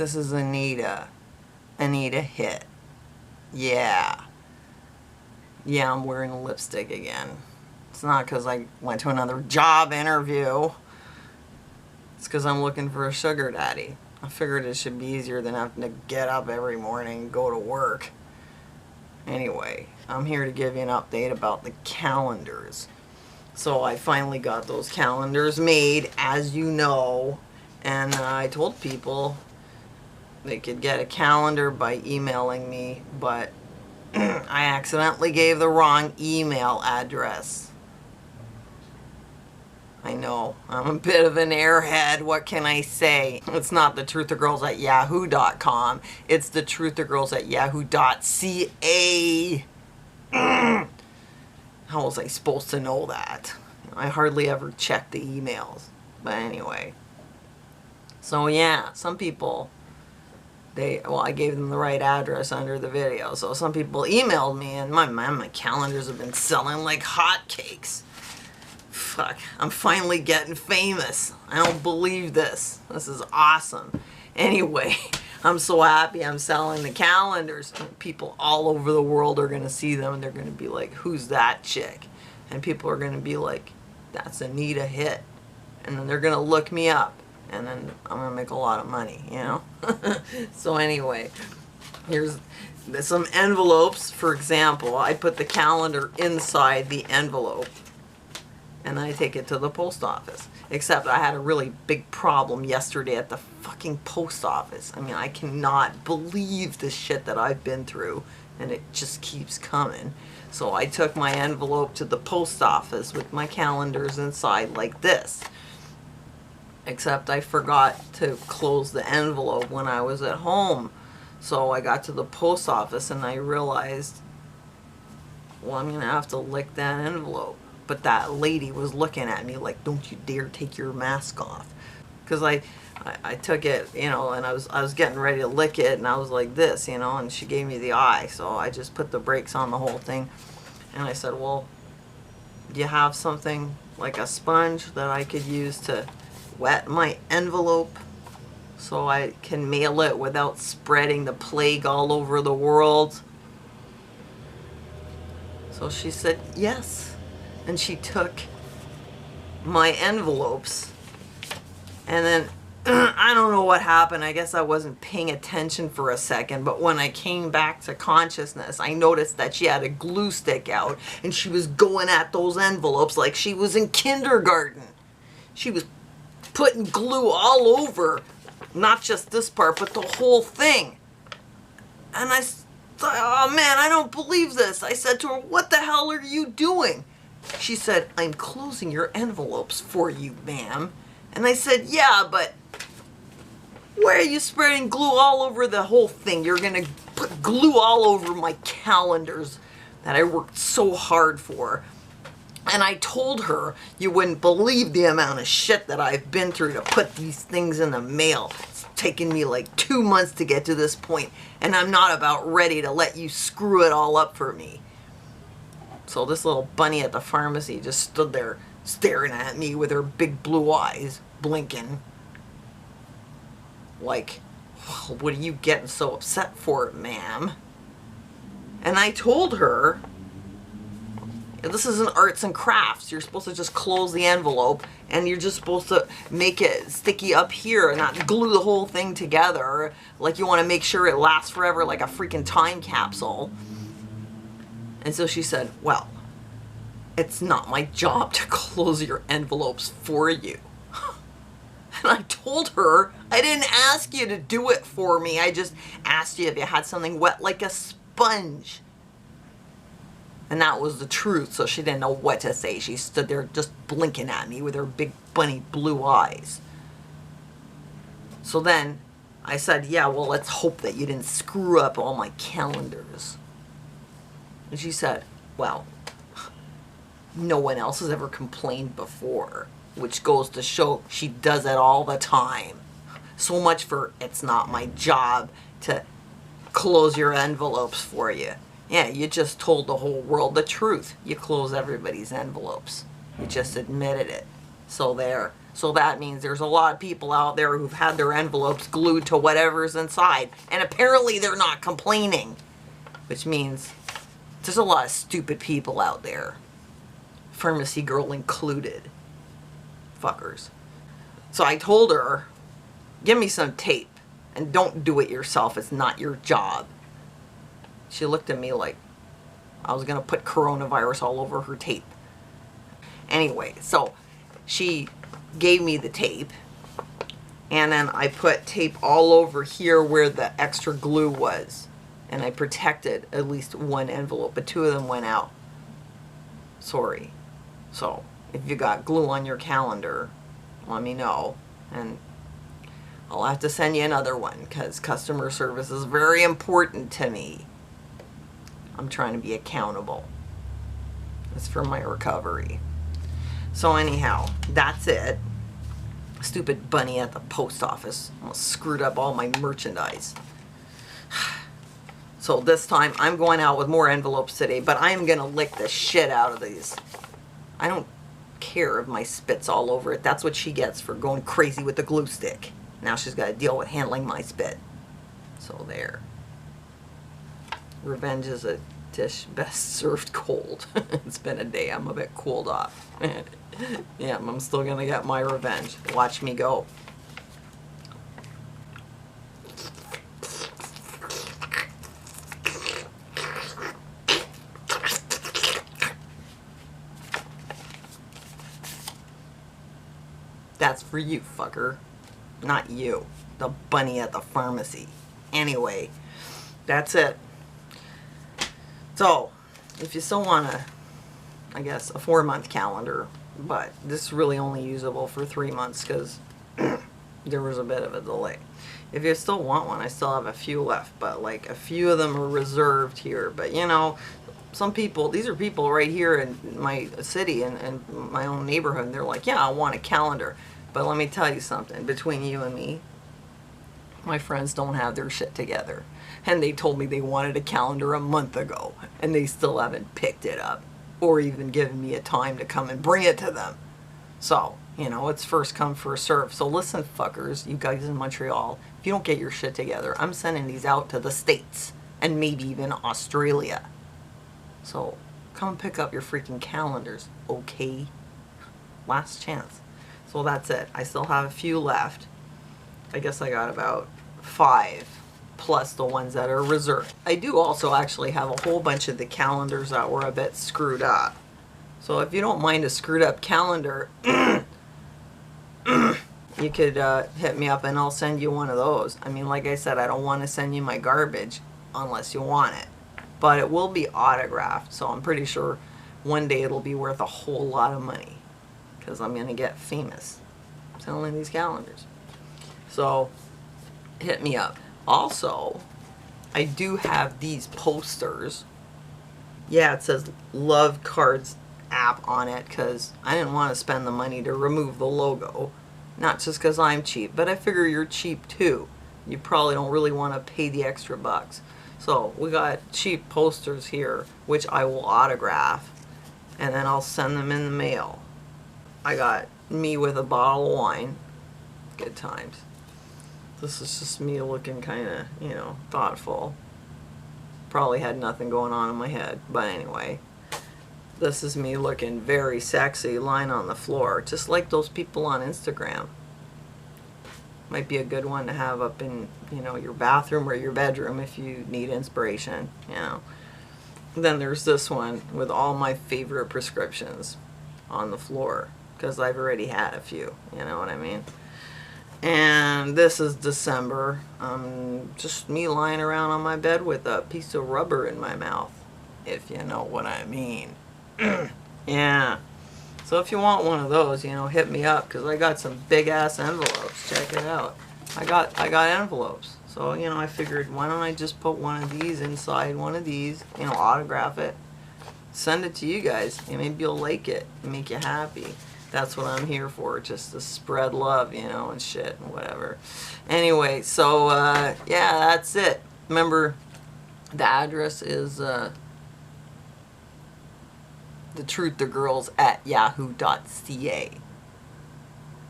This is Anita. Anita hit. Yeah. Yeah, I'm wearing lipstick again. It's not because I went to another job interview. It's because I'm looking for a sugar daddy. I figured it should be easier than having to get up every morning and go to work. Anyway, I'm here to give you an update about the calendars. So I finally got those calendars made, as you know, and I told people they could get a calendar by emailing me, but I accidentally gave the wrong email address. I know, I'm a bit of an airhead, what can I say? It's not the truthergirls@yahoo.com, it's the truthergirls@yahoo.ca. How was I supposed to know that? I hardly ever check the emails. But anyway. So yeah, some people, I gave them the right address under the video. So some people emailed me and my calendars have been selling like hotcakes. Fuck, I'm finally getting famous. I don't believe this. This is awesome. Anyway, I'm so happy I'm selling the calendars. People all over the world are going to see them and they're going to be like, who's that chick? And people are going to be like, that's Anita Hit. And then they're going to look me up. And then I'm going to make a lot of money, you know? So anyway, here's some envelopes. For example, I put the calendar inside the envelope. And then I take it to the post office. Except I had a really big problem yesterday at the fucking post office. I mean, I cannot believe the shit that I've been through. And it just keeps coming. So I took my envelope to the post office with my calendars inside like this. Except I forgot to close the envelope when I was at home. So I got to the post office and I realized, well, I'm going to have to lick that envelope. But that lady was looking at me like, don't you dare take your mask off. Because I took it, you know, and I was getting ready to lick it, and I was like this, you know, and she gave me the eye. So I just put the brakes on the whole thing. And I said, well, do you have something like a sponge that I could use to wet my envelope so I can mail it without spreading the plague all over the world? So she said yes. And she took my envelopes, and then I don't know what happened. I guess I wasn't paying attention for a second, but when I came back to consciousness, I noticed that she had a glue stick out and she was going at those envelopes like she was in kindergarten. She was putting glue all over, not just this part, but the whole thing. And I thought, oh man, I don't believe this. I said to her, what the hell are you doing? She said, I'm closing your envelopes for you, ma'am. And I said, yeah, but why are you spreading glue all over the whole thing? You're going to put glue all over my calendars that I worked so hard for. And I told her you wouldn't believe the amount of shit that I've been through to put these things in the mail. It's taken me like 2 months to get to this point, and I'm not about ready to let you screw it all up for me. So this little bunny at the pharmacy just stood there staring at me with her big blue eyes blinking. Like, well, what are you getting so upset for, ma'am? And I told her, this isn't arts and crafts. You're supposed to just close the envelope and you're just supposed to make it sticky up here and not glue the whole thing together. Like you want to make sure it lasts forever like a freaking time capsule. And so she said, well, it's not my job to close your envelopes for you. And I told her, I didn't ask you to do it for me. I just asked you if you had something wet like a sponge. And that was the truth, so she didn't know what to say. She stood there just blinking at me with her big bunny blue eyes. So then I said, yeah, well, let's hope that you didn't screw up all my calendars. And she said, well, no one else has ever complained before, which goes to show she does it all the time. So much for it's not my job to close your envelopes for you. Yeah, you just told the whole world the truth. You close everybody's envelopes. You just admitted it. So there. So that means there's a lot of people out there who've had their envelopes glued to whatever's inside. And apparently they're not complaining. Which means there's a lot of stupid people out there. Pharmacy girl included. Fuckers. So I told her, give me some tape. And don't do it yourself. It's not your job. She looked at me like I was going to put coronavirus all over her tape. Anyway, so she gave me the tape. And then I put tape all over here where the extra glue was. And I protected at least one envelope. But 2 of them went out. Sorry. So if you got glue on your calendar, let me know. And I'll have to send you another one because customer service is very important to me. I'm trying to be accountable. It's for my recovery. So anyhow, that's it. Stupid bunny at the post office almost screwed up all my merchandise. So this time I'm going out with more envelopes today, but I am going to lick the shit out of these. I don't care if my spit's all over it. That's what she gets for going crazy with the glue stick. Now she's got to deal with handling my spit. So there. Revenge is a dish best served cold. It's been a day. I'm a bit cooled off. Yeah, I'm still going to get my revenge. Watch me go. That's for you, fucker. Not you. The bunny at the pharmacy. Anyway, that's it. So, if you still want I guess, a 4-month calendar, but this is really only usable for 3 months because there was a bit of a delay. If you still want one, I still have a few left, but like a few of them are reserved here. But you know, some people, these are people right here in my city and my own neighborhood, and they're like, yeah, I want a calendar. But let me tell you something, between you and me, my friends don't have their shit together. And they told me they wanted a calendar a month ago, and they still haven't picked it up or even given me a time to come and bring it to them. So, you know, it's first come, first serve. So listen, fuckers, you guys in Montreal, if you don't get your shit together, I'm sending these out to the States and maybe even Australia. So come pick up your freaking calendars, okay? Last chance. So that's it. I still have a few left. I guess I got about 5 plus the ones that are reserved. I do also actually have a whole bunch of the calendars that were a bit screwed up. So if you don't mind a screwed up calendar, you could hit me up and I'll send you one of those. I mean, like I said, I don't want to send you my garbage unless you want it. But it will be autographed, so I'm pretty sure one day it'll be worth a whole lot of money. Because I'm going to get famous selling these calendars. So, hit me up. Also, I do have these posters. Yeah, it says Love Cards app on it because I didn't want to spend the money to remove the logo. Not just because I'm cheap, but I figure you're cheap too. You probably don't really want to pay the extra bucks. So, we got cheap posters here, which I will autograph. And then I'll send them in the mail. I got me with a bottle of wine. Good times. This is just me looking kind of, you know, thoughtful. Probably had nothing going on in my head. But anyway, this is me looking very sexy, lying on the floor. Just like those people on Instagram. Might be a good one to have up in, you know, your bathroom or your bedroom if you need inspiration, you know. Then there's this one with all my favorite prescriptions on the floor. Because I've already had a few, you know what I mean? And this is December. Just me lying around on my bed with a piece of rubber in my mouth, if you know what I mean. Yeah. So if you want one of those, you know, hit me up because I got some big ass envelopes. Check it out. I got envelopes. So, you know, I figured why don't I just put one of these inside one of these, you know, autograph it, send it to you guys, and maybe you'll like it and make you happy. That's what I'm here for, just to spread love, you know, and shit and whatever. Anyway, so, yeah, that's it. Remember, the address is thetruththegirls@yahoo.ca.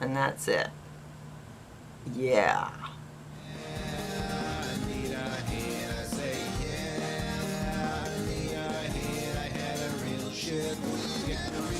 And that's it. Yeah. Anita, I had a real shit weekend.